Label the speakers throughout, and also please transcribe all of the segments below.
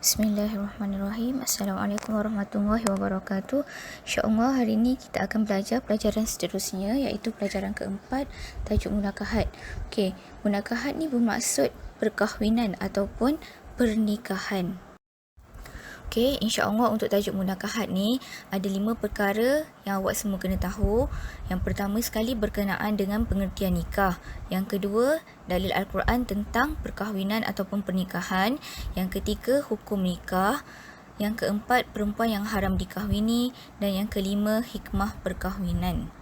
Speaker 1: Bismillahirrahmanirrahim. Assalamualaikum warahmatullahi wabarakatuh. InsyaAllah hari ini kita akan belajar pelajaran seterusnya, iaitu pelajaran keempat, tajuk munakahat. Okey, munakahat ni bermaksud perkahwinan ataupun pernikahan. Okey, insya-Allah untuk tajuk munakahat ni ada 5 perkara yang awak semua kena tahu. Yang pertama sekali berkenaan dengan pengertian nikah. Yang kedua, dalil Al-Quran tentang perkahwinan ataupun pernikahan. Yang ketiga, hukum nikah. Yang keempat, perempuan yang haram dikahwini. Dan yang kelima, hikmah perkahwinan.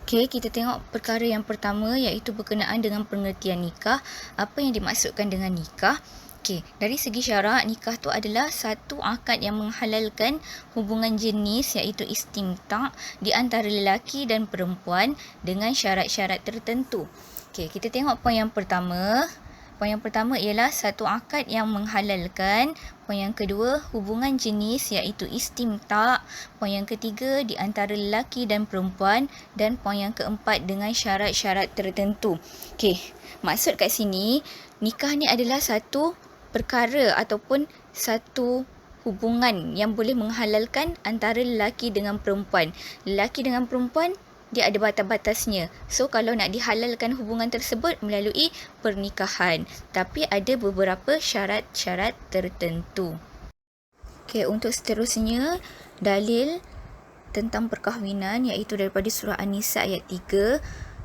Speaker 1: Okey, kita tengok perkara yang pertama iaitu berkenaan dengan pengertian nikah. Apa yang dimaksudkan dengan nikah? Okey, dari segi syarak, nikah tu adalah satu akad yang menghalalkan hubungan jenis iaitu istimta' di antara lelaki dan perempuan dengan syarat-syarat tertentu. Okey, kita tengok poin yang pertama. Poin yang pertama ialah satu akad yang menghalalkan. Poin yang kedua, hubungan jenis iaitu istimta'. Poin yang ketiga, di antara lelaki dan perempuan. Dan poin yang keempat, dengan syarat-syarat tertentu. Okey, maksud kat sini, nikah ni adalah satu perkara ataupun satu hubungan yang boleh menghalalkan antara lelaki dengan perempuan. Lelaki dengan perempuan, dia ada batas-batasnya. So, kalau nak dihalalkan hubungan tersebut melalui pernikahan. Tapi ada beberapa syarat-syarat tertentu. Okey, untuk seterusnya, dalil tentang perkahwinan iaitu daripada surah An-Nisa ayat 3.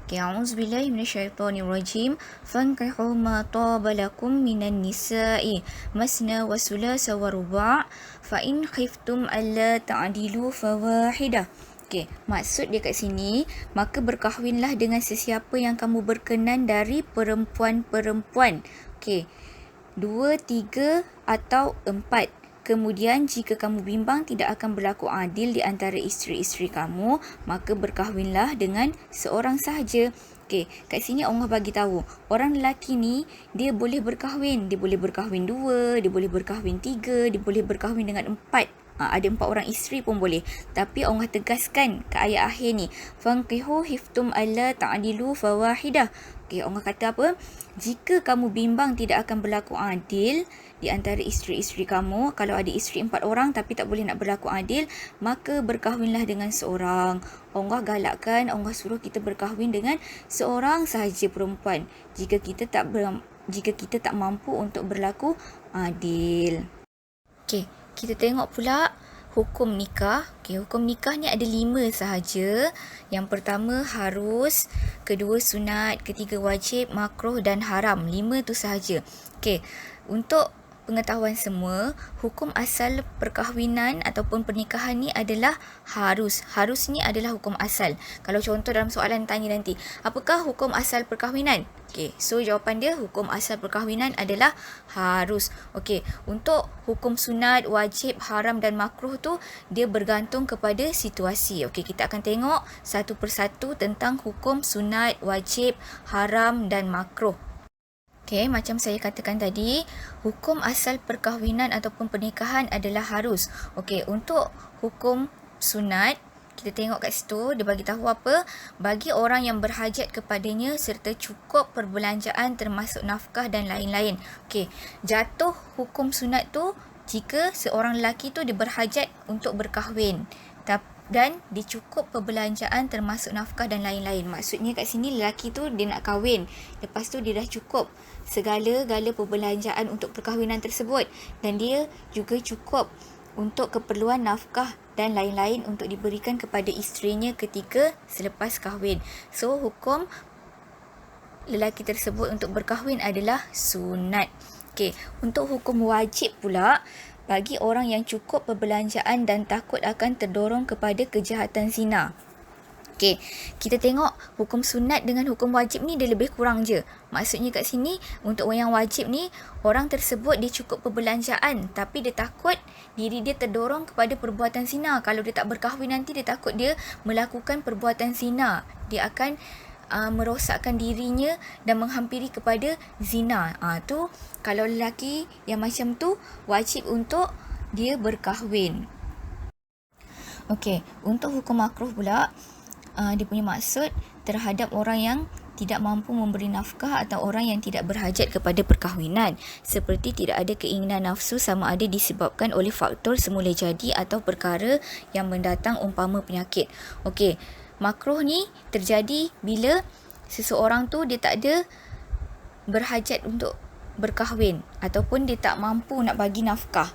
Speaker 1: A'udzubillahi minasyaitonirrajim. Fankihu ma taba lakum minan nisa'i masna wa sulasa wa ruba' fa in khiftum alla ta'dilu fawahidah. Okey, maksud dia kat sini, maka berkahwinlah dengan sesiapa yang kamu berkenan dari perempuan-perempuan. Okey, 2, 3 atau 4. Kemudian jika kamu bimbang tidak akan berlaku adil di antara isteri-isteri kamu, maka berkahwinlah dengan seorang sahaja. Okey, kat sini Allah bagi tahu, orang lelaki ni dia boleh berkahwin, dia boleh berkahwin 2, dia boleh berkahwin 3, dia boleh berkahwin dengan 4. Ada 4 orang isteri pun boleh. Tapi Allah tegaskan ke ayat akhir ni, fanqihu hiftum alla ta'dilu fawahidah. Okey, Allah kata apa? Jika kamu bimbang tidak akan berlaku adil di antara isteri-isteri kamu, kalau ada isteri 4 orang tapi tak boleh nak berlaku adil, maka berkahwinlah dengan seorang. Allah galakkan, Allah suruh kita berkahwin dengan seorang sahaja perempuan jika kita tak mampu untuk berlaku adil. Okey, kita tengok pula hukum nikah. Okey, hukum nikah ni ada 5 sahaja. Yang pertama harus, kedua sunat, ketiga wajib, makruh dan haram. 5 tu sahaja. Okey, untuk pengetahuan semua, hukum asal perkahwinan ataupun pernikahan ni adalah harus. Harus ni adalah hukum asal. Kalau contoh dalam soalan tanya nanti, apakah hukum asal perkahwinan? Okey, so jawapan dia hukum asal perkahwinan adalah harus. Okey, untuk hukum sunat, wajib, haram dan makruh tu dia bergantung kepada situasi. Okey, kita akan tengok satu persatu tentang hukum sunat, wajib, haram dan makruh. Okey, macam saya katakan tadi, hukum asal perkahwinan ataupun pernikahan adalah harus. Okey, untuk hukum sunat, kita tengok kat situ, dia bagi tahu apa? Bagi orang yang berhajat kepadanya serta cukup perbelanjaan termasuk nafkah dan lain-lain. Okey, jatuh hukum sunat tu jika seorang lelaki tu dia berhajat untuk berkahwin dan dicukup perbelanjaan termasuk nafkah dan lain-lain. Maksudnya kat sini lelaki tu dia nak kahwin, lepas tu dia dah cukup segala-gala perbelanjaan untuk perkahwinan tersebut, dan dia juga cukup untuk keperluan nafkah dan lain-lain untuk diberikan kepada isterinya ketika selepas kahwin. So, hukum lelaki tersebut untuk berkahwin adalah sunat. Okey, untuk hukum wajib pula, bagi orang yang cukup perbelanjaan dan takut akan terdorong kepada kejahatan zina. Okey, kita tengok hukum sunat dengan hukum wajib ni dia lebih kurang je. Maksudnya kat sini, untuk orang yang wajib ni, orang tersebut dia cukup perbelanjaan tapi dia takut diri dia terdorong kepada perbuatan zina. Kalau dia tak berkahwin nanti, dia takut dia melakukan perbuatan zina. Dia akan merosakkan dirinya dan menghampiri kepada zina. Tu kalau lelaki yang macam tu wajib untuk dia berkahwin. Okey, untuk hukum makruh pula, dia punya maksud terhadap orang yang tidak mampu memberi nafkah atau orang yang tidak berhajat kepada perkahwinan, seperti tidak ada keinginan nafsu sama ada disebabkan oleh faktor semula jadi atau perkara yang mendatang umpama penyakit. Okey, makruh ni terjadi bila seseorang tu dia tak ada berhajat untuk berkahwin ataupun dia tak mampu nak bagi nafkah.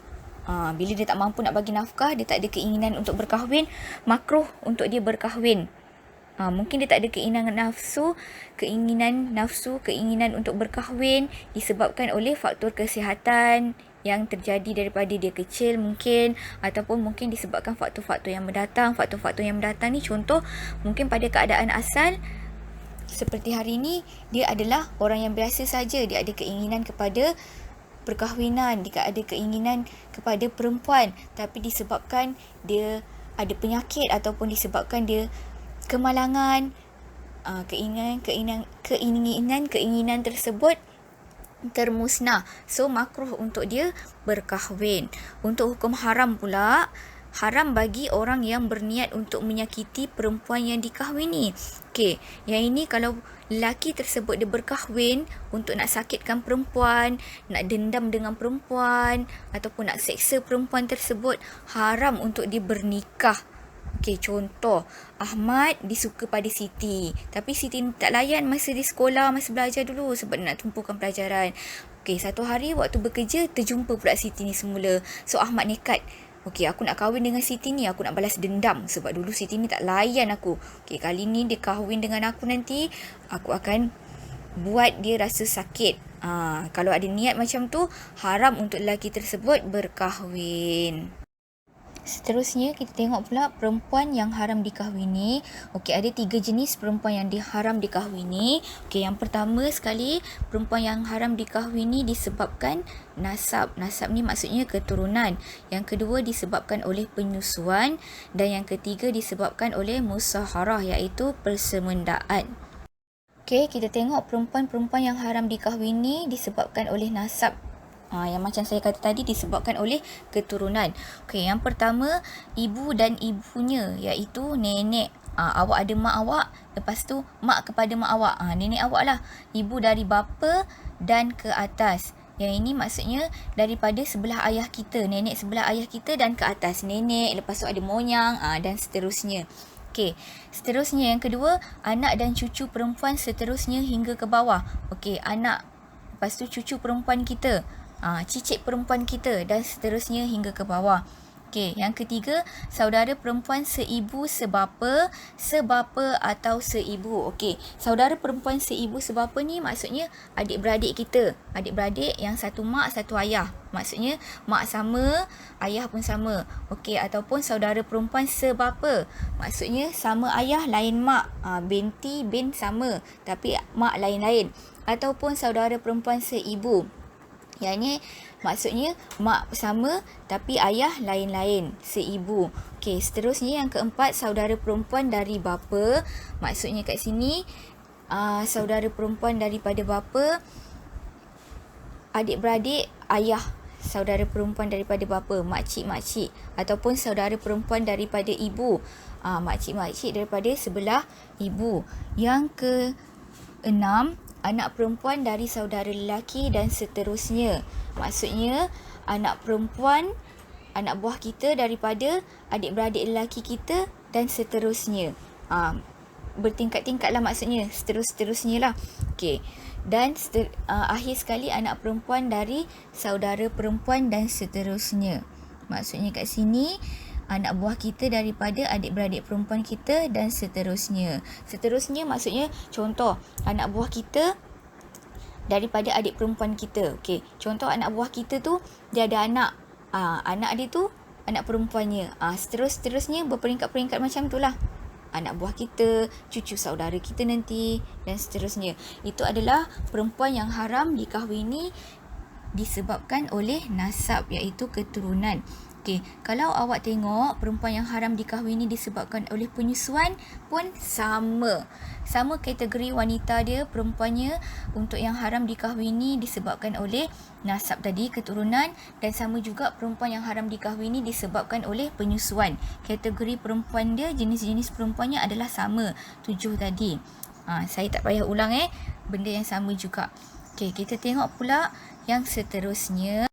Speaker 1: Bila dia tak mampu nak bagi nafkah, dia tak ada keinginan untuk berkahwin, makruh untuk dia berkahwin. Mungkin dia tak ada keinginan untuk berkahwin disebabkan oleh faktor kesihatan yang terjadi daripada dia kecil mungkin, ataupun mungkin disebabkan faktor-faktor yang mendatang. Faktor-faktor yang mendatang ni contoh, mungkin pada keadaan asal seperti hari ni dia adalah orang yang biasa saja, dia ada keinginan kepada perkahwinan, dia ada keinginan kepada perempuan, tapi disebabkan dia ada penyakit ataupun disebabkan dia kemalangan, keinginan tersebut termusnah. So makruh untuk dia berkahwin. Untuk hukum haram pula, haram bagi orang yang berniat untuk menyakiti perempuan yang dikahwini. Okey, yang ini kalau lelaki tersebut dia berkahwin untuk nak sakitkan perempuan, nak dendam dengan perempuan ataupun nak seksa perempuan tersebut, haram untuk dia bernikah. Okey, contoh, Ahmad disuka pada Siti, tapi Siti tak layan masa di sekolah, masa belajar dulu sebab nak tumpukan pelajaran. Okey, satu hari waktu bekerja terjumpa pula Siti ni semula. So Ahmad nekat, okey, aku nak kahwin dengan Siti ni, aku nak balas dendam sebab dulu Siti ni tak layan aku. Okey, kali ni dia kahwin dengan aku nanti, aku akan buat dia rasa sakit. Kalau ada niat macam tu, haram untuk lelaki tersebut berkahwin. Seterusnya kita tengok pula perempuan yang haram dikahwini. Okey, ada 3 jenis perempuan yang haram dikahwini. Okey, yang pertama sekali, perempuan yang haram dikahwini disebabkan nasab. Nasab ni maksudnya keturunan. Yang kedua disebabkan oleh penyusuan, dan yang ketiga disebabkan oleh musaharah, iaitu persemendaan. Okey, kita tengok perempuan-perempuan yang haram dikahwini disebabkan oleh nasab. Yang macam saya kata tadi, disebabkan oleh keturunan. Okey, yang pertama, ibu dan ibunya, iaitu nenek. Awak ada mak awak, lepas tu mak kepada mak awak. Nenek awak lah. Ibu dari bapa dan ke atas. Yang ini maksudnya daripada sebelah ayah kita, nenek sebelah ayah kita dan ke atas. Nenek, lepas tu ada moyang, dan seterusnya. Okey, seterusnya yang kedua, anak dan cucu perempuan seterusnya hingga ke bawah. Okey, anak, lepas tu cucu perempuan kita, cicit perempuan kita dan seterusnya hingga ke bawah. Okey, yang ketiga, saudara perempuan seibu sebapa, sebapa atau seibu. Okey, saudara perempuan seibu sebapa ni maksudnya adik-beradik kita. Adik-beradik yang satu mak, satu ayah. Maksudnya mak sama, ayah pun sama. Okey, ataupun saudara perempuan sebapa. Maksudnya sama ayah lain mak. Binti bin sama tapi mak lain-lain. Ataupun saudara perempuan seibu. Yang ni maksudnya mak sama tapi ayah lain-lain, seibu. Okey, seterusnya yang keempat, saudara perempuan dari bapa. Maksudnya kat sini saudara perempuan daripada bapa, adik-beradik ayah. Saudara perempuan daripada bapa, makcik-makcik, ataupun saudara perempuan daripada ibu, makcik-makcik daripada sebelah ibu. Yang keenam, anak perempuan dari saudara lelaki dan seterusnya. Maksudnya anak perempuan, anak buah kita daripada adik-beradik lelaki kita dan seterusnya. Bertingkat-tingkat lah maksudnya, seterusnya lah. Okey. Dan akhir sekali anak perempuan dari saudara perempuan dan seterusnya. Maksudnya kat sini anak buah kita daripada adik-beradik perempuan kita dan seterusnya. Seterusnya maksudnya contoh, anak buah kita daripada adik perempuan kita. Okey, contoh anak buah kita tu dia ada anak. Anak dia tu anak perempuannya. Seterusnya berperingkat-peringkat macam tu lah. Anak buah kita, cucu saudara kita nanti dan seterusnya. Itu adalah perempuan yang haram dikahwini disebabkan oleh nasab, iaitu keturunan. Okey, kalau awak tengok perempuan yang haram dikahwini disebabkan oleh penyusuan pun sama. Sama kategori wanita dia, perempuannya untuk yang haram dikahwini disebabkan oleh nasab tadi, keturunan, dan sama juga perempuan yang haram dikahwini disebabkan oleh penyusuan. Kategori perempuan dia, jenis-jenis perempuannya adalah sama, 7 tadi. Saya tak payah ulang benda yang sama juga. Okey, kita tengok pula yang seterusnya.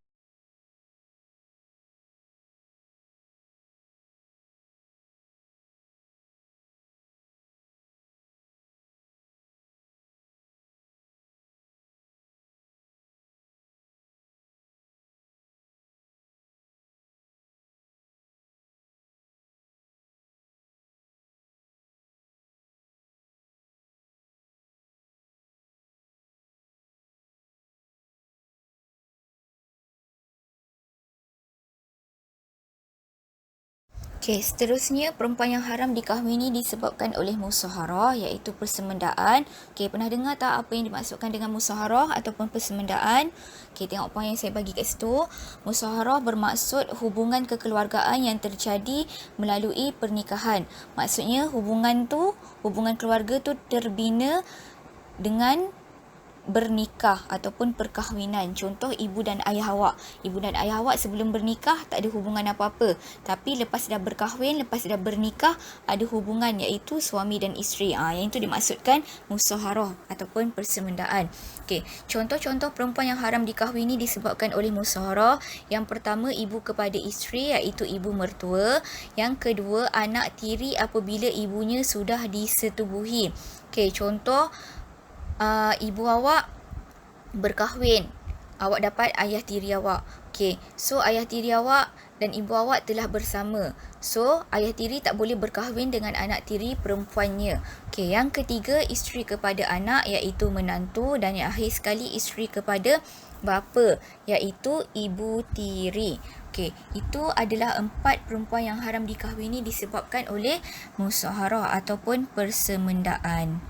Speaker 1: Okey, seterusnya perempuan yang haram dikahwini disebabkan oleh musyawarah, iaitu persemendaan. Okey, pernah dengar tak apa yang dimaksudkan dengan musyawarah ataupun persemendaan? Okey, tengok poin yang saya bagi kat situ. Musyawarah bermaksud hubungan kekeluargaan yang terjadi melalui pernikahan. Maksudnya hubungan keluarga tu terbina dengan bernikah ataupun perkahwinan. Contoh, ibu dan ayah awak. Ibu dan ayah awak sebelum bernikah tak ada hubungan apa-apa. Tapi lepas dah berkahwin, lepas dah bernikah, ada hubungan iaitu suami dan isteri. Yang itu dimaksudkan musyawarah ataupun persemendaan. Okey, contoh-contoh perempuan yang haram dikahwini disebabkan oleh musyawarah. Yang pertama, ibu kepada isteri iaitu ibu mertua. Yang kedua, anak tiri apabila ibunya sudah disetubuhi. Okey, contoh, ibu awak berkahwin, awak dapat ayah tiri awak. Okey, so ayah tiri awak dan ibu awak telah bersama. So, ayah tiri tak boleh berkahwin dengan anak tiri perempuannya. Okey, yang ketiga, isteri kepada anak iaitu menantu, dan yang akhir sekali isteri kepada bapa iaitu ibu tiri. Okey, itu adalah 4 perempuan yang haram dikahwini disebabkan oleh musyawarah ataupun persemendaan.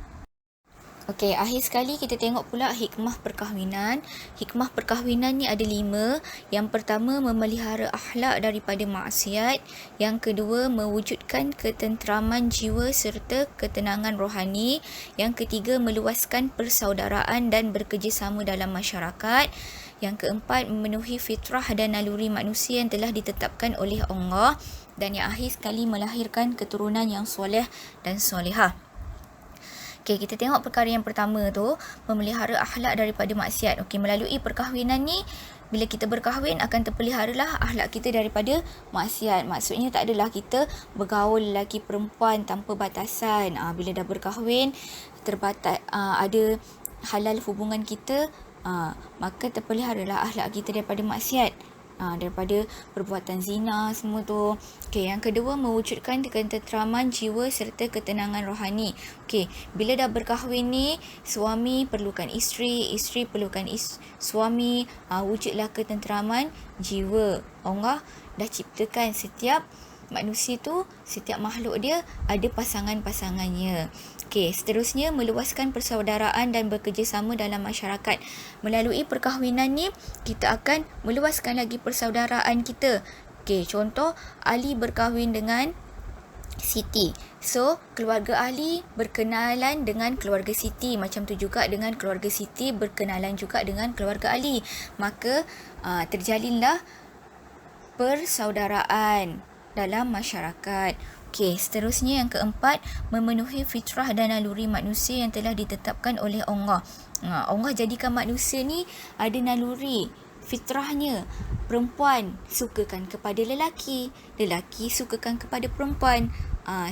Speaker 1: Okey, akhir sekali kita tengok pula hikmah perkahwinan. Hikmah perkahwinan ni ada 5. Yang pertama, memelihara akhlak daripada maksiat. Yang kedua, mewujudkan ketenteraman jiwa serta ketenangan rohani. Yang ketiga, meluaskan persaudaraan dan bekerjasama dalam masyarakat. Yang keempat, memenuhi fitrah dan naluri manusia yang telah ditetapkan oleh Allah. Dan yang akhir sekali, melahirkan keturunan yang soleh dan solehah. Okey, kita tengok perkara yang pertama tu, memelihara akhlak daripada maksiat. Okey, melalui perkahwinan ni, bila kita berkahwin akan terpeliharalah akhlak kita daripada maksiat. Maksudnya tak adalah kita bergaul lelaki perempuan tanpa batasan. Bila dah berkahwin, ada halal hubungan kita, maka terpeliharalah akhlak kita daripada maksiat. Daripada perbuatan zina semua tu. Okey, yang kedua, mewujudkan ketenteraman jiwa serta ketenangan rohani. Okey, bila dah berkahwin ni, suami perlukan isteri, isteri perlukan suami. Wujudlah ketenteraman jiwa. Allah dah ciptakan setiap manusia tu, setiap makhluk dia ada pasangan-pasangannya. Okey, seterusnya, meluaskan persaudaraan dan bekerjasama dalam masyarakat. Melalui perkahwinan ni, kita akan meluaskan lagi persaudaraan kita. Okey, contoh, Ali berkahwin dengan Siti. So, keluarga Ali berkenalan dengan keluarga Siti. Macam tu juga dengan keluarga Siti berkenalan juga dengan keluarga Ali. Maka, terjalinlah persaudaraan dalam masyarakat. Okey, seterusnya yang keempat, memenuhi fitrah dan naluri manusia yang telah ditetapkan oleh Allah. Allah jadikan manusia ni ada naluri, fitrahnya. Perempuan sukakan kepada lelaki, lelaki sukakan kepada perempuan.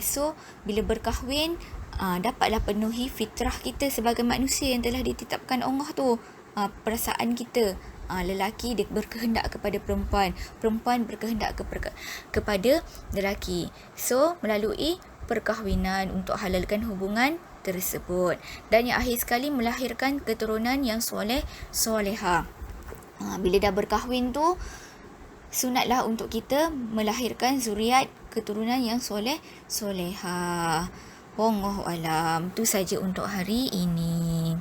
Speaker 1: So, bila berkahwin, dapatlah penuhi fitrah kita sebagai manusia yang telah ditetapkan Allah tu. Perasaan kita, lelaki dia berkehendak kepada perempuan, perempuan berkehendak kepada lelaki. So, melalui perkahwinan untuk halalkan hubungan tersebut. Dan yang akhir sekali, melahirkan keturunan yang soleh solehah. Bila dah berkahwin tu, sunatlah untuk kita melahirkan zuriat keturunan yang soleh solehah. Wallahu alam. Tu saja untuk hari ini.